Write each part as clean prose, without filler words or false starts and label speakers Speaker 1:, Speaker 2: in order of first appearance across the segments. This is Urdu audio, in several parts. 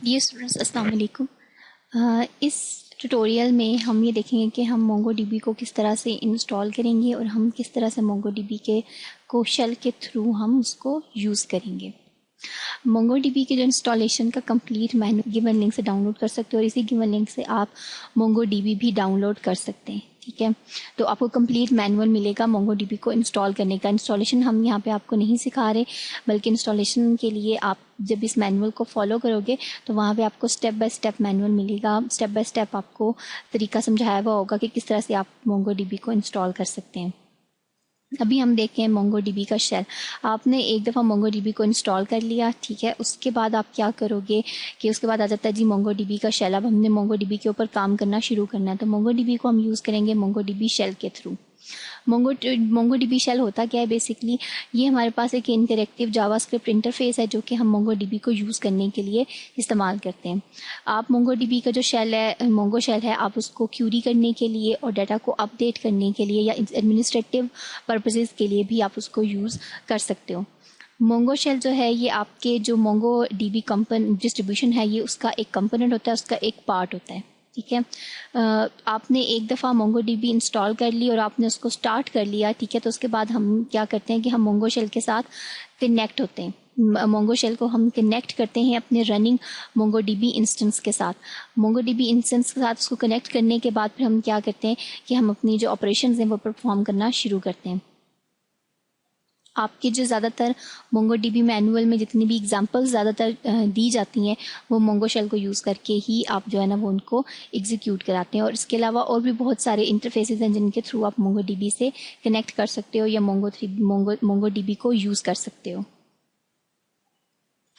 Speaker 1: ڈیئر اسٹوڈنٹس السلام علیکم. اس ٹیوٹوریل میں ہم یہ دیکھیں گے کہ ہم مونگو ڈی بی کو کس طرح سے انسٹال کریں گے اور ہم کس طرح سے مونگو ڈی بی کو شیل کے تھرو ہم اس کو یوز کریں گے. مونگو ڈی بی کے جو انسٹالیشن کا کمپلیٹ مینو گیون لنک سے ڈاؤن لوڈ کر سکتے ہو اور اسی گیون لنک سے آپ مونگو ڈی بی بھی ڈاؤن لوڈ کر سکتے ہیں. ٹھیک ہے, تو آپ کو کمپلیٹ مینول ملے گا مونگو ڈی بی کو انسٹال کرنے کا. انسٹالیشن ہم یہاں پہ آپ کو نہیں سکھا رہے, بلکہ انسٹالیشن کے لیے آپ جب اس مینول کو فالو کرو گے تو وہاں پہ آپ کو اسٹیپ بائی اسٹیپ مینول ملے گا. اسٹیپ بائی اسٹیپ آپ کو طریقہ سمجھایا ہوا ہوگا کہ کس طرح سے آپ مونگو ڈی بی کو انسٹال کر سکتے ہیں. ابھی ہم دیکھیں مونگو ڈی بی کا شیل. آپ نے ایک دفعہ مونگو ڈی بی کو انسٹال کر لیا, ٹھیک ہے, اس کے بعد آپ کیا کرو گے کہ اس کے بعد آ جاتا ہے جی مونگو ڈی بی کا شیل. اب ہم نے مونگو ڈی بی کے اوپر کام کرنا شروع کرنا ہے, تو مونگو ڈی بی کو ہم یوز کریں گے مونگو ڈی بی شیل کے تھرو. مونگو ڈی بی شیل ہوتا کیا ہے بیسکلی, یہ ہمارے پاس ایک انٹریکٹیو جاوا اسکرپٹ انٹرفیس ہے جو کہ ہم مونگو ڈی بی کو یوز کرنے کے لیے استعمال کرتے ہیں. آپ مونگو ڈی بی کا جو شیل ہے, مونگو شیل ہے, آپ اس کو کیوری کرنے کے لیے اور ڈیٹا کو اپ ڈیٹ کرنے کے لیے یا ایڈمنسٹریٹو پرپزز کے لیے بھی آپ اس کو یوز کر سکتے ہو. مونگو شیل جو ہے یہ آپ کے جو مونگو ڈی بی ڈسٹریبیوشن ہے یہ اس کا ایک کمپوننٹ ہوتا ہے, اس کا ایک پارٹ ہوتا ہے. ٹھیک ہے, آپ نے ایک دفعہ مونگو ڈی بی انسٹال کر لی اور آپ نے اس کو سٹارٹ کر لیا, ٹھیک ہے, تو اس کے بعد ہم کیا کرتے ہیں کہ ہم مونگو شیل کے ساتھ کنیکٹ ہوتے ہیں. مونگو شیل کو ہم کنیکٹ کرتے ہیں اپنے رننگ مونگو ڈی بی انسٹنس کے ساتھ. مونگو ڈی بی انسٹنس کے ساتھ اس کو کنیکٹ کرنے کے بعد پھر ہم کیا کرتے ہیں کہ ہم اپنی جو آپریشنز ہیں وہ پرفارم کرنا شروع کرتے ہیں. آپ کے جو زیادہ تر مونگو ڈی بی مینول میں جتنی بھی ایگزامپلز زیادہ تر دی جاتی ہیں وہ مونگو شیل کو یوز کر کے ہی آپ جو ہے نا وہ ان کو ایگزیکیوٹ کراتے ہیں. اور اس کے علاوہ اور بھی بہت سارے انٹرفیسز ہیں جن کے تھرو آپ مونگو ڈی بی سے کنیکٹ کر سکتے ہو یا مونگو ڈی بی کو یوز کر سکتے ہو.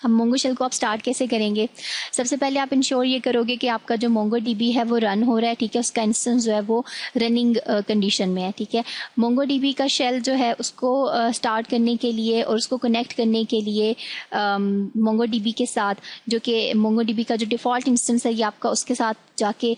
Speaker 1: ہم مونگو شیل کو آپ سٹارٹ کیسے کریں گے؟ سب سے پہلے آپ انشور یہ کرو گے کہ آپ کا جو مونگو ڈی بی ہے وہ رن ہو رہا ہے. ٹھیک ہے, اس کا انسٹنس جو ہے وہ رننگ کنڈیشن میں ہے. ٹھیک ہے, مونگو ڈی بی کا شیل جو ہے اس کو سٹارٹ کرنے کے لیے اور اس کو کنیکٹ کرنے کے لیے مونگو ڈی بی کے ساتھ, جو کہ مونگو ڈی بی کا جو ڈیفالٹ انسٹنس ہے یہ آپ کا اس کے ساتھ جا کے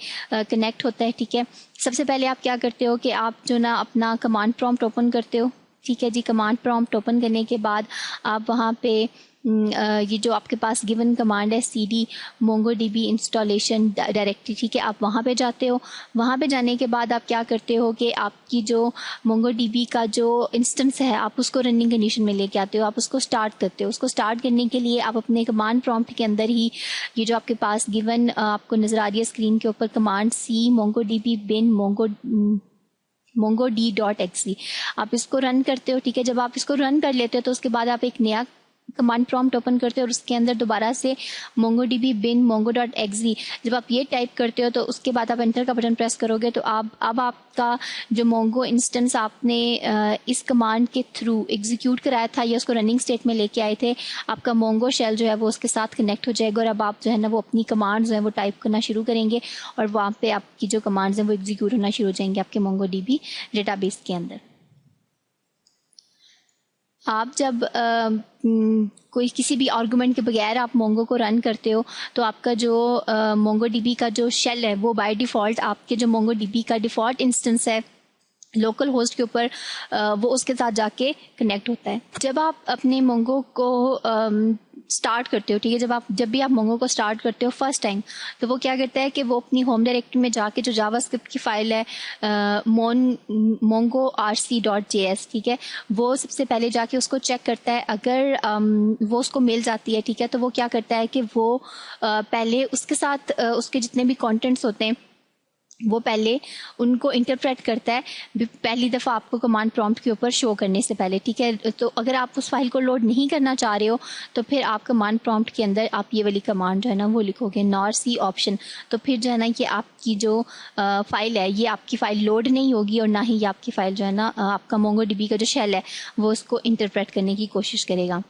Speaker 1: کنیکٹ ہوتا ہے. ٹھیک ہے, سب سے پہلے آپ کیا کرتے ہو کہ آپ جو نا اپنا کمانڈ پرومپٹ اوپن کرتے ہو. ٹھیک ہے جی, کمانڈ پرومپٹ اوپن کرنے کے بعد آپ وہاں پہ یہ جو آپ کے پاس گیون کمانڈ ہے C D mongo D B installation directory, ٹھیک ہے, آپ وہاں پہ جاتے ہو. وہاں پہ جانے کے بعد آپ کیا کرتے ہو کہ آپ کی جو مونگو ڈی بی کا جو انسٹنس ہے آپ اس کو رننگ کنڈیشن میں لے کے آتے ہو, آپ اس کو سٹارٹ کرتے ہو. اس کو سٹارٹ کرنے کے لیے آپ اپنے کمانڈ پرومپٹ کے اندر ہی یہ جو آپ کے پاس گیون آپ کو نظر آ رہی ہے اسکرین کے اوپر command C مونگو D be bin مونگو D dot x ای, آپ اس کو رن کرتے ہو. ٹھیک ہے, جب آپ اس کو رن کر لیتے ہو تو اس کے بعد آپ ایک نیا کمانڈ پرومپٹ اوپن کرتے ہو اور اس کے اندر دوبارہ سے مونگو D be bin مونگو dot x ای جب آپ یہ ٹائپ کرتے ہو تو اس کے بعد آپ انٹر کا بٹن پریس کرو گے تو اب آپ کا جو مونگو انسٹنس آپ نے اس کمانڈ کے تھرو ایگزیکیوٹ کرایا تھا یا اس کو رننگ اسٹیٹ میں لے کے آئے تھے, آپ کا مونگو شیل جو ہے وہ اس کے ساتھ کنیکٹ ہو جائے گا اور اب آپ جو ہے نا وہ اپنی کمانڈز جو ہیں وہ ٹائپ کرنا شروع کریں گے اور وہاں پہ آپ کی جو کمانڈز ہیں وہ ایگزیکیوٹ ہونا شروع ہو جائیں گے آپ کے مونگو ڈی بی ڈیٹا بیس کے اندر. آپ جب کوئی کسی بھی آرگومنٹ کے بغیر آپ مونگو کو رن کرتے ہو تو آپ کا جو مونگو ڈی بی کا جو شیل ہے وہ بائی ڈیفالٹ آپ کے جو مونگو ڈی بی کا ڈیفالٹ انسٹنس ہے لوکل ہوسٹ کے اوپر وہ اس کے ساتھ جا کے کنیکٹ ہوتا ہے. جب آپ اپنے مونگو کو سٹارٹ کرتے ہو, ٹھیک ہے, جب بھی آپ مونگو کو سٹارٹ کرتے ہو فرسٹ ٹائم تو وہ کیا کرتا ہے کہ وہ اپنی ہوم ڈائریکٹری میں جا کے جو جاوا اسکرپٹ کی فائل ہے مونگو RC .js, ٹھیک ہے, وہ سب سے پہلے جا کے اس کو چیک کرتا ہے. اگر وہ اس کو مل جاتی ہے, ٹھیک ہے, تو وہ کیا کرتا ہے کہ وہ پہلے اس کے ساتھ اس کے جتنے بھی کانٹینٹس ہوتے ہیں وہ پہلے ان کو انٹرپریٹ کرتا ہے پہلی دفعہ آپ کو کمانڈ پرومپٹ کے اوپر شو کرنے سے پہلے. ٹھیک ہے, تو اگر آپ اس فائل کو لوڈ نہیں کرنا چاہ رہے ہو تو پھر آپ کمانڈ پرومپٹ کے اندر آپ یہ والی کمانڈ جو ہے نا وہ لکھو گے NORC آپشن, تو پھر جو ہے نا یہ آپ کی جو فائل ہے یہ آپ کی فائل لوڈ نہیں ہوگی اور نہ ہی یہ آپ کی فائل جو ہے نا آپ کا مونگو ڈی بی کا جو شیل ہے وہ اس کو انٹرپریٹ کرنے کی کوشش کرے گا.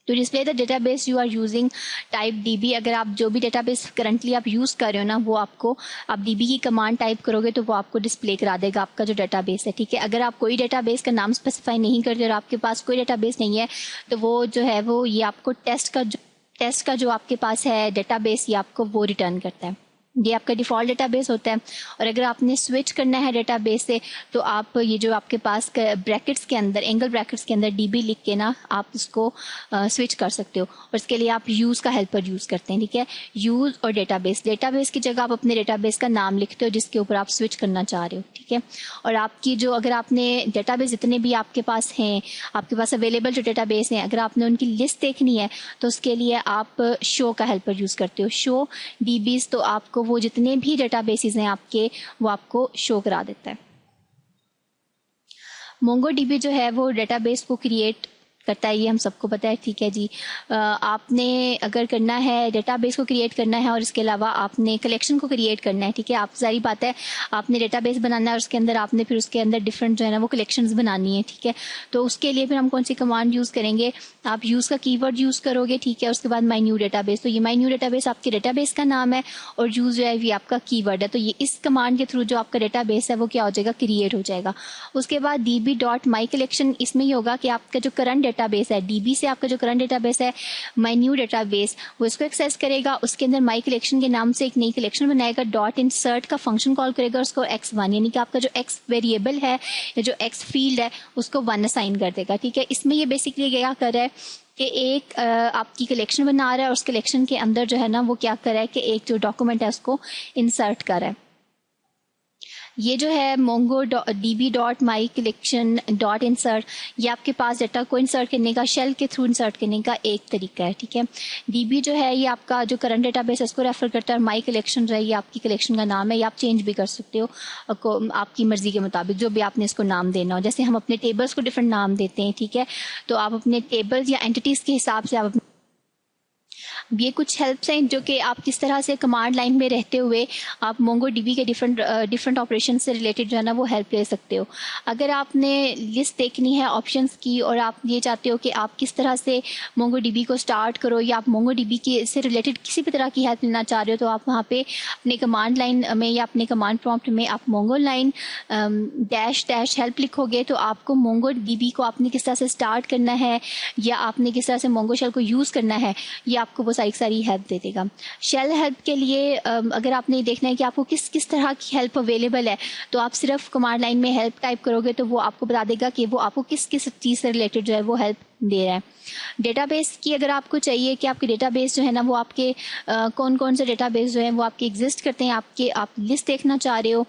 Speaker 1: تو display the database you are using type D B, اگر آپ جو بھی ڈیٹا بیس کرنٹلی آپ یوز کر رہے ہو نا وہ آپ ڈی بی کی کمانڈ ٹائپ کرو گے تو وہ آپ کو ڈسپلے کرا دے گا آپ کا جو ڈیٹا بیس ہے. ٹھیک ہے, اگر آپ کوئی ڈیٹا بیس کا نام اسپیسیفائی نہیں کرتے اور آپ کے پاس کوئی ڈیٹا بیس نہیں ہے تو وہ جو ہے وہ یہ آپ کو ٹیسٹ کا جو آپ کے پاس ہے ڈیٹا بیس یہ آپ کو وہ ریٹرن کرتا ہے. یہ آپ کا ڈیفالٹ ڈیٹا بیس ہوتا ہے. اور اگر آپ نے سوئچ کرنا ہے ڈیٹا بیس سے تو آپ یہ جو آپ کے پاس بریکٹس کے اندر اینگل بریکٹس کے اندر ڈی بی لکھ کے نا آپ اس کو سوئچ کر سکتے ہو. اور اس کے لیے آپ یوز کا ہیلپر یوز کرتے ہیں. ٹھیک ہے, یوز اور ڈیٹا بیس کی جگہ آپ اپنے ڈیٹا بیس کا نام لکھتے ہو جس کے اوپر آپ سوئچ کرنا چاہ رہے ہو. ٹھیک ہے, اور آپ کی جو اگر آپ نے ڈیٹا بیس جتنے بھی آپ کے پاس ہیں, آپ کے پاس اویلیبل جو ڈیٹا بیس ہیں, اگر آپ نے ان کی لسٹ دیکھنی ہے تو اس کے لیے آپ شو کا ہیلپر یوز کرتے ہو. شو ڈی بیز تو آپ کو وہ جتنے بھی ڈیٹا بیسز ہیں آپ کے وہ آپ کو شو کرا دیتا ہے. مونگو ڈی بی جو ہے وہ ڈیٹا بیس کو کریٹ کرتا ہے, یہ ہم سب کو پتہ ہے. ٹھیک ہے جی, آپ نے اگر کرنا ہے ڈیٹا بیس کو کریٹ کرنا ہے اور اس کے علاوہ آپ نے کلیکشن کو کریٹ کرنا ہے. ٹھیک ہے, آپ ظاہری بات ہے آپ نے ڈیٹا بیس بنانا ہے اور اس کے اندر آپ نے پھر اس کے اندر ڈفرینٹ جو ہے نا وہ کلیکشنز بنانی ہے. ٹھیک ہے, تو اس کے لیے پھر ہم کون سی کمانڈ یوز کریں گے, آپ یوز کا کی ورڈ یوز کرو گے. ٹھیک ہے, اس کے بعد مائی نیو ڈیٹا بیس, تو یہ مائی نیو ڈیٹا بیس آپ کے ڈیٹا بیس کا نام ہے اور یوز جو ہے یہ آپ کا کی ورڈ ہے. تو یہ اس کمانڈ کے تھرو جو آپ کا ڈیٹا بیس ہے وہ کیا ہو جائے گا, کریٹ ہو جائے گا. اس کے بعد ڈی بی ڈاٹ مائی کلیکشن, اس میں یہ ہوگا کہ آپ کا جو کرنٹ ڈیٹا بیس ہے ڈی بی سے آپ کا جو کرنٹ ڈیٹا بیس ہے مائی نیو ڈیٹا بیس وہ اس کو ایکسیس کرے گا. اس کے اندر مائی کلیکشن کے نام سے ایک نئی کلیکشن بنائے گا, ڈاٹ انسرٹ کا فنکشن کال کرے گا, اس کو x1 یعنی کہ آپ کا جو x ویریبل ہے یا جو x فیلڈ ہے اس کو 1 اسائن کر دے گا. ٹھیک ہے, اس میں یہ بیسکلی کیا کر رہا ہے کہ ایک آپ کی کلیکشن بنا رہا ہے اور اس کلیکشن کے اندر جو ہے نا وہ کیا کر رہا ہے کہ ایک جو ڈاکومنٹ ہے اس کو انسرٹ کر رہا ہے. یہ جو ہے مونگو D be dot my collection dot insert, یہ آپ کے پاس ڈیٹا کو انسرٹ کرنے کا, شیل کے تھرو انسرٹ کرنے کا ایک طریقہ ہے. ٹھیک ہے, ڈی بی جو ہے یہ آپ کا جو کرنٹ ڈیٹا بیس ہے اس کو ریفر کرتا ہے, اور مائی کلیکشن جو ہے یہ آپ کی کلیکشن کا نام ہے, یا آپ چینج بھی کر سکتے ہو آپ کی مرضی کے مطابق جو بھی آپ نے اس کو نام دینا ہو. جیسے ہم اپنے ٹیبلز کو ڈفرینٹ نام دیتے ہیں. ٹھیک ہے, تو آپ اپنے ٹیبلز یا اینٹیز کے حساب سے آپ یہ کچھ ہیلپس ہیں جو کہ آپ کس طرح سے کمانڈ لائن میں رہتے ہوئے آپ مونگو ڈی بی کے ڈفرینٹ آپریشن سے ریلیٹڈ جو ہے نا وہ ہیلپ لے سکتے ہو. اگر آپ نے لسٹ دیکھنی ہے آپشنس کی اور آپ یہ چاہتے ہو کہ آپ کس طرح سے مونگو ڈی بی کو اسٹارٹ کرو, یا آپ مونگو ڈی بی کے سے ریلیٹڈ کسی بھی طرح کی ہیلپ لینا چاہ رہے ہو, تو آپ وہاں پہ اپنے کمانڈ لائن میں یا اپنے کمانڈ پرومپٹ میں آپ مونگو لائن ڈیش ڈیش ہیلپ لکھو گے تو آپ کو مونگو ڈی بی کو آپ نے کس طرح سے اسٹارٹ کرنا ہے یا آپ نے کس طرح سے مونگو شیل کو یوز کرنا ہے یہ آپ کو وہ ساری ہیلپ دے دے گا. شیل ہیلپ کے لیے اگر آپ نے دیکھنا ہے کہ آپ کو کس طرح کی ہیلپ اویلیبل ہے تو آپ صرف کمانڈ لائن میں ہیلپ ٹائپ کرو گے تو وہ آپ کو بتا دے گا کہ وہ آپ کو کس چیز سے ریلیٹڈ جو ہے وہ ہیلپ دے رہا ہے. ڈیٹا بیس کی اگر آپ کو چاہیے کہ آپ کے ڈیٹا بیس جو ہے نا وہ آپ کے کون سے ڈیٹا بیس جو ہیں وہ آپ کے ایگزسٹ کرتے ہیں, آپ لسٹ دیکھنا چاہ رہے ہو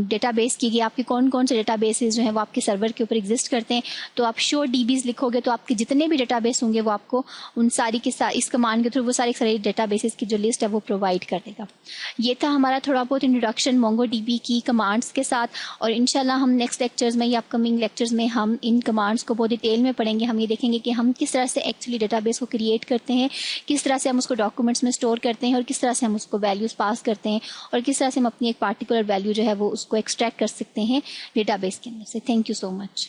Speaker 1: ڈیٹا بیس کی کہ آپ کے کون سے ڈیٹا بیسز جو ہیں وہ آپ کے سرور کے اوپر ایگزسٹ کرتے ہیں, تو آپ شو ڈی بیز لکھو گے تو آپ کے جتنے بھی ڈیٹا بیس ہوں گے وہ آپ کو ان ساری کے اس کمانڈ کے تھرو وہ ساری ڈیٹا بیسز کی جو لسٹ ہے وہ پرووائڈ کر دے گا. یہ تھا ہمارا تھوڑا بہت انٹروڈکشن مونگو ڈی بی کی کمانڈس کے ساتھ, اور انشاءاللہ ہم نیکسٹ لیکچرز میں یا اپ کمنگ لیکچرز میں ہم ان کمانڈس کو بہت ڈیٹیل میں پڑھیں گے. ہم یہ دیکھیں گے کہ ہم کس طرح سے ایکچولی ڈیٹا بیس کو کریٹ کرتے ہیں, کس طرح سے ہم اس کو ڈاکومنٹس میں اسٹور کرتے ہیں, اور کس طرح سے ہم اس کو ویلیوز پاس کرتے ہیں, اور کس طرح سے ہم اپنی ایک پارٹیکولر ویلیو جو ہے وہ اس کو ایکسٹریکٹ کر سکتے ہیں ڈیٹا بیس کے اندر سے. Thank you so much.